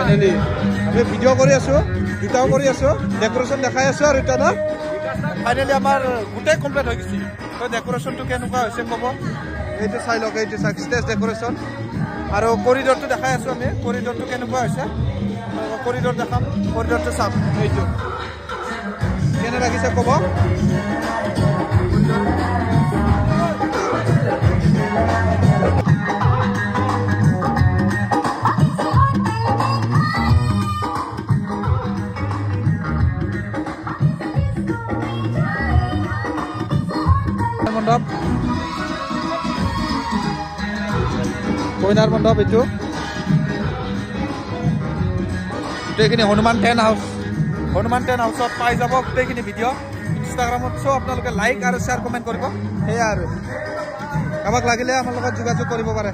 Finally আমি video' কৰি আছোঁ, দুটাও কৰি আছোঁ, ডেক'ৰেশ্যন দেখাই আছোঁ আৰু এতিয়া না ফাইনেলি আমাৰ গোটেই কমপ্লিট হৈ গৈছে। তো ডেক'ৰেশ্যনটো কেনেকুৱা হৈছে ক'ব, এইটো চাই লওক, এইটো চাওক ষ্টেজ ডেক'ৰেশ্যন আৰু কৰিডৰটো দেখাই আছোঁ আমি, কৰিডৰটো কেনেকুৱা হৈছে, কৰিডৰ দেখাম, কৰিডৰটো চাম, এইটো কেনে লাগিছে ক'ব। মণ্ডপ, কইনাৰ মণ্ডপ, এইটো গোটেইখিনি Hanuman tent house, Hanuman tent হাউচত পাই যাব গোটেইখিনি ভিডিঅ'। ইনষ্টাগ্ৰামত চব আপোনালোকে লাইক আৰু শ্বেয়াৰ কমেণ্ট কৰিব, সেয়া আৰু কাৰোবাক লাগিলে আমাৰ লগত যোগাযোগ কৰিব পাৰে।